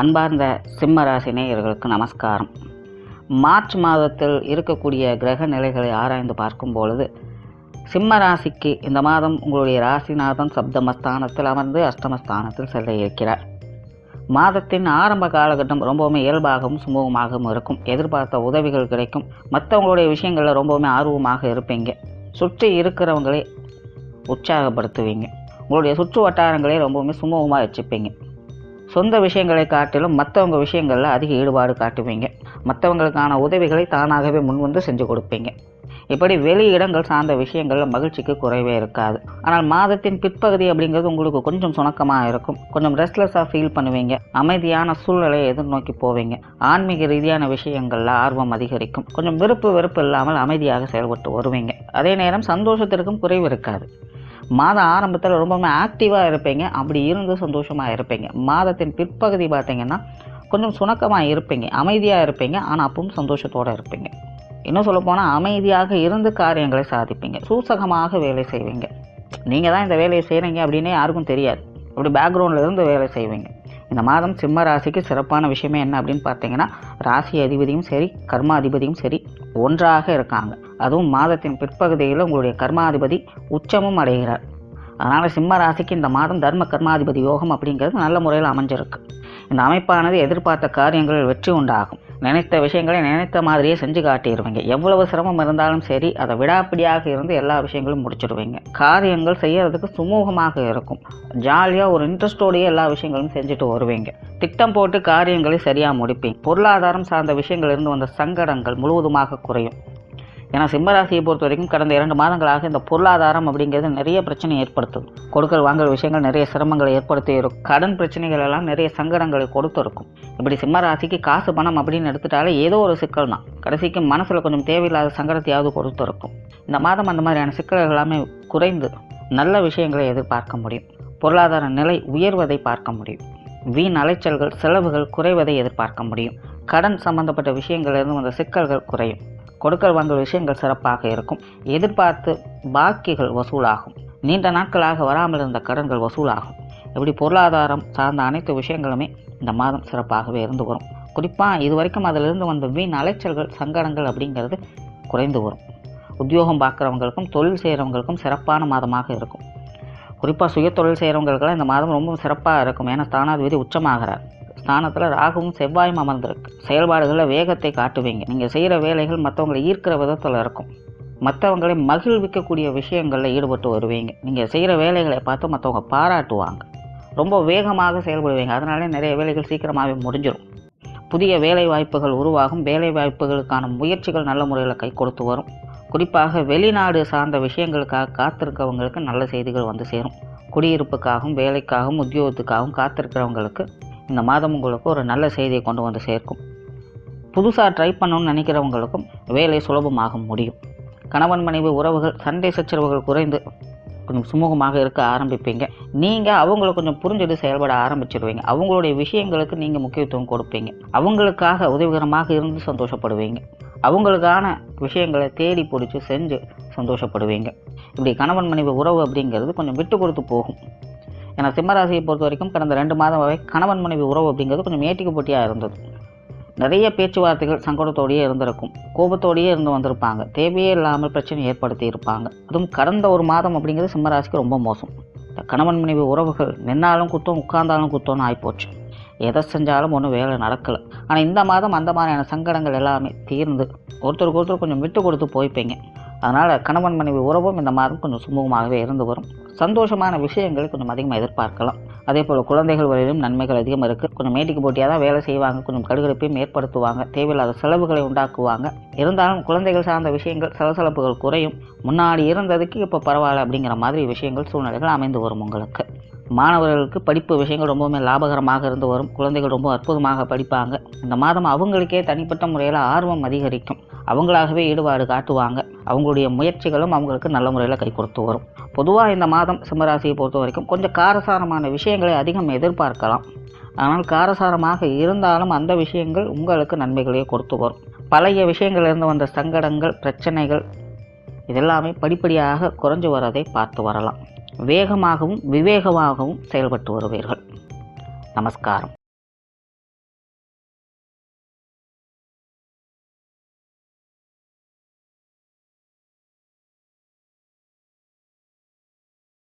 அன்பார்ந்த சிம்ம ராசி நேயர்களுக்கு நமஸ்காரம். மார்ச் மாதத்தில் இருக்கக்கூடிய கிரக நிலைகளை ஆராய்ந்து பார்க்கும் பொழுது சிம்ம ராசிக்கு இந்த மாதம் உங்களுடைய ராசிநாதன் சப்தமஸ்தானத்தில் அமர்ந்து அஷ்டமஸ்தானத்தில் செல்ல இருக்கிறார். மாதத்தின் ஆரம்ப காலகட்டம் ரொம்பவுமே இயல்பாகவும் சுமூகமாகவும் இருக்கும். எதிர்பார்த்த உதவிகள் கிடைக்கும். மற்றவங்களுடைய விஷயங்களில் ரொம்பவுமே ஆர்வமாக இருப்பீங்க. சுற்றி இருக்கிறவங்களே உற்சாகப்படுத்துவீங்க. உங்களுடைய சுற்று வட்டாரங்களே ரொம்பவுமே சுமூகமாக வச்சுப்பீங்க. சொந்த விஷயங்களை காட்டிலும் மற்றவங்க விஷயங்களில் அதிக ஈடுபாடு காட்டுவீங்க. மற்றவங்களுக்கான உதவிகளை தானாகவே முன்வந்து செஞ்சு கொடுப்பீங்க. இப்படி வெளி இடங்கள் சார்ந்த விஷயங்களில் மகிழ்ச்சிக்கு குறைவே இருக்காது. ஆனால் மாதத்தின் பிற்பகுதி அப்படிங்கிறது உங்களுக்கு கொஞ்சம் சுணக்கமாக இருக்கும். கொஞ்சம் ரெஸ்ட்லெஸ்ஸாக ஃபீல் பண்ணுவீங்க. அமைதியான சூழ்நிலையை எதிர்நோக்கி போவீங்க. ஆன்மீக ரீதியான விஷயங்களில் ஆர்வம் அதிகரிக்கும். கொஞ்சம் வெறுப்பு இல்லாமல் அமைதியாக செயல்பட்டு வருவீங்க. அதே நேரம் சந்தோஷத்திற்கும் குறைவு இருக்காது. மாத ஆரம்பத்தில் ரொம்பவுமே ஆக்டிவாக இருப்பீங்க. அப்படி இருந்து சந்தோஷமாக இருப்பீங்க. மாதத்தின் பிற்பகுதி பார்த்தீங்கன்னா கொஞ்சம் சுணக்கமாக இருப்பீங்க, அமைதியாக இருப்பீங்க. ஆனால் அப்பவும் சந்தோஷத்தோடு இருப்பீங்க. இன்னும் சொல்லப்போனால் அமைதியாக இருந்து காரியங்களை சாதிப்பீங்க. சூசகமாக வேலை செய்வீங்க. நீங்கள் தான் இந்த வேலையை செய்கிறீங்க அப்படின்னே யாருக்கும் தெரியாது. அப்படி பேக்ரவுண்டில் இருந்து வேலை செய்வீங்க. இந்த மாதம் சிம்ம ராசிக்கு சிறப்பான விஷயமே என்ன அப்படின்னு பார்த்தீங்கன்னா, ராசி அதிபதியும் சரி கர்மாதிபதியும் சரி ஒன்றாக இருக்காங்க. அதுவும் மாதத்தின் பிற்பகுதியில் உங்களுடைய கர்மாதிபதி உச்சமும் அடைகிறார். அதனால் சிம்ம ராசிக்கு இந்த மாதம் தர்ம கர்மாதிபதி யோகம் அப்படிங்கிறது நல்ல முறையில் அமைஞ்சிருக்கு. இந்த அமைப்பானது எதிர்பார்த்த காரியங்களில் வெற்றி உண்டாகும். நினைத்த விஷயங்களை நினைத்த மாதிரியே செஞ்சு காட்டிடுவீங்க. எவ்வளவு சிரமம் இருந்தாலும் சரி அதை விடாப்பிடியாக இருந்து எல்லா விஷயங்களும் முடிச்சிடுவீங்க. காரியங்கள் செய்யறதுக்கு சுமூகமாக இருக்கும். ஜாலியாக ஒரு இன்ட்ரெஸ்டோடையே எல்லா விஷயங்களும் செஞ்சுட்டு வருவீங்க. திட்டம் போட்டு காரியங்களை சரியாக முடிப்பீங்க. பொருளாதாரம் சார்ந்த விஷயங்கள் இருந்து வந்த சங்கடங்கள் முழுவதுமாக குறையும். ஏன்னா சிம்மராசியை பொறுத்த வரைக்கும் கடந்த 2 மாதங்களாக இந்த பொருளாதாரம் அப்படிங்கிறது நிறைய பிரச்சனை ஏற்படுத்தும். கொடுக்கல் வாங்கல் விஷயங்கள் நிறைய சிரமங்களை ஏற்படுத்தி இருக்கும். கடன் பிரச்சனைகள் எல்லாம் நிறைய சங்கடங்களை கொடுத்துருக்கும். இப்படி சிம்மராசிக்கு காசு பணம் அப்படின்னு எடுத்துட்டாலே ஏதோ ஒரு சிக்கல் தான். கடைசிக்கு மனசில் கொஞ்சம் தேவையில்லாத சங்கடத்தையாவது கொடுத்துருக்கும். இந்த மாதம் அந்த மாதிரியான சிக்கல்கள் எல்லாமே குறைந்து நல்ல விஷயங்களை எதிர்பார்க்க முடியும். பொருளாதார நிலை உயர்வதை பார்க்க முடியும். வீண் அலைச்சல்கள் செலவுகள் குறைவதை எதிர்பார்க்க முடியும். கடன் சம்பந்தப்பட்ட விஷயங்களிலிருந்து வந்த சிக்கல்கள் குறையும். கொடுக்கல் வாங்கல் விஷயங்கள் சிறப்பாக இருக்கும். எதிர்பார்த்து பாக்கிகள் வசூலாகும். நீண்ட நாட்களாக வராமல் இருந்த கடன்கள் வசூலாகும். இப்படி பொருளாதாரம் சார்ந்த அனைத்து விஷயங்களுமே இந்த மாதம் சிறப்பாகவே இருந்து வரும். குறிப்பாக இது வரைக்கும் அதிலிருந்து வந்த வீண் அலைச்சல்கள் சங்கடங்கள் அப்படிங்கிறது குறைந்து வரும். உத்தியோகம் பார்க்குறவங்களுக்கும் தொழில் செய்கிறவங்களுக்கும் சிறப்பான மாதமாக இருக்கும். குறிப்பாக சுய தொழில் செய்கிறவங்களுக்கெல்லாம் இந்த மாதம் ரொம்ப சிறப்பாக இருக்கும். ஏன்னா ஸ்தானாதிபதி உச்சமாகிறார். ஸ்தானத்தில் ராகுவும் செவ்வாயும் அமர்ந்திருக்கு. செயல்பாடுகளில் வேகத்தை காட்டுவீங்க. நீங்கள் செய்கிற வேலைகள் மற்றவங்களை ஈர்க்கிற விதத்தில் இருக்கும். மற்றவங்களை மகிழ்விக்கக்கூடிய விஷயங்களில் ஈடுபட்டு வருவீங்க. நீங்கள் செய்கிற வேலைகளை பார்த்து மற்றவங்க பாராட்டுவாங்க. ரொம்ப வேகமாக செயல்படுவீங்க. அதனாலே நிறைய வேலைகள் சீக்கிரமாகவே முடிஞ்சிடும். புதிய வேலை வாய்ப்புகள் உருவாகும். வேலை வாய்ப்புகளுக்கான முயற்சிகள் நல்ல முறையில் கை கொடுத்து வரும். குறிப்பாக வெளிநாடு சார்ந்த விஷயங்களுக்காக காத்திருக்கிறவங்களுக்கு நல்ல செய்திகள் வந்து சேரும். குடியிருப்புக்காகவும் வேலைக்காகவும் உத்தியோகத்துக்காகவும் காத்திருக்கிறவங்களுக்கு இந்த மாதம் உங்களுக்கு ஒரு நல்ல செய்தியை கொண்டு வந்து சேர்க்கும். புதுசாக ட்ரை பண்ணணும்னு நினைக்கிறவங்களுக்கும் வேலை சுலபமாக முடியும். கணவன் மனைவி உறவுகள் சண்டை சச்சரவுகள் குறைந்து கொஞ்சம் சுமூகமாக இருக்க ஆரம்பிப்பீங்க. நீங்கள் அவங்கள கொஞ்சம் புரிஞ்சுட்டு செயல்பட ஆரம்பிச்சிடுவீங்க. அவங்களுடைய விஷயங்களுக்கு நீங்கள் முக்கியத்துவம் கொடுப்பீங்க. அவங்களுக்காக உதவிகரமாக இருந்து சந்தோஷப்படுவீங்க. அவங்களுக்கான விஷயங்களை தேடி பிடிச்சி செஞ்சு சந்தோஷப்படுவீங்க. இப்படி கணவன் மனைவி உறவு அப்படிங்கிறது கொஞ்சம் விட்டு கொடுத்து போகும். ஏன்னா சிம்மராசியை பொறுத்த வரைக்கும் கடந்த 2 மாதமாகவே கணவன் மனைவி உறவு அப்படிங்கிறது கொஞ்சம் ஏட்டிக்கு போட்டியாக இருந்தது. நிறைய பேச்சுவார்த்தைகள் சங்கடத்தோடையே இருந்திருக்கும். கோபத்தோடையே இருந்து வந்திருப்பாங்க. தேவையே இல்லாமல் பிரச்சனை ஏற்படுத்தி இருப்பாங்க. அதுவும் கடந்த 1 மாதம் அப்படிங்கிறது சிம்மராசிக்கு ரொம்ப மோசம். கணவன் மனைவி உறவுகள் நின்னாலும் குத்தம் உட்கார்ந்தாலும் குத்தம்னு ஆகிப்போச்சு. எதை செஞ்சாலும் ஒன்றும் வேலை நடக்கலை. ஆனால் இந்த மாதம் அந்த மாதிரியான சங்கடங்கள் எல்லாமே தீர்ந்து ஒருத்தருக்கு ஒருத்தர் கொஞ்சம் விட்டு கொடுத்து போய்ப்பீங்க. அதனால் கணவன் மனைவி உறவும் இந்த மாதம் கொஞ்சம் சுமூகமாகவே இருந்து வரும். சந்தோஷமான விஷயங்களை கொஞ்சம் அதிகமாக எதிர்பார்க்கலாம். அதே போல் குழந்தைகள் வரையிலும் நன்மைகள் அதிகம் இருக்குது. கொஞ்சம் மேட்டிக்கு போட்டியாக தான் வேலை செய்வாங்க. கொஞ்சம் கடுகடுப்பையும் ஏற்படுத்துவாங்க. தேவையில்லாத செலவுகளை உண்டாக்குவாங்க. இருந்தாலும் குழந்தைகள் சார்ந்த விஷயங்கள் சலசலப்புகள் குறையும். முன்னாடி இருந்ததுக்கு இப்போ பரவாயில்ல அப்படிங்கிற மாதிரி விஷயங்கள் சூழ்நிலைகள் அமைந்து வரும். உங்களுக்கு மாணவர்களுக்கு படிப்பு விஷயங்கள் ரொம்பவுமே லாபகரமாக இருந்து வரும். குழந்தைகள் ரொம்ப அற்புதமாக படிப்பாங்க. இந்த மாதம் அவங்களுக்கே தனிப்பட்ட முறையில் ஆர்வம் அதிகரிக்கும். அவங்களாகவே ஈடுபாடு காட்டுவாங்க. அவங்களுடைய முயற்சிகளும் அவங்களுக்கு நல்ல முறையில் கை கொடுத்து வரும். பொதுவாக இந்த மாதம் சிம்மராசியை பொறுத்த வரைக்கும் கொஞ்சம் காரசாரமான விஷயங்களை அதிகம் எதிர்பார்க்கலாம். ஆனால் காரசாரமாக இருந்தாலும் அந்த விஷயங்கள் உங்களுக்கு நன்மைகளையே கொடுத்து வரும். பழைய விஷயங்களிலிருந்து வந்த சங்கடங்கள் பிரச்சனைகள் இதெல்லாமே படிப்படியாக குறைஞ்சு வரதை பார்த்து வரலாம். வேகமாகவும் விவேகமாகவும் செயல்பட்டு வருவீர்கள். நமஸ்காரம்.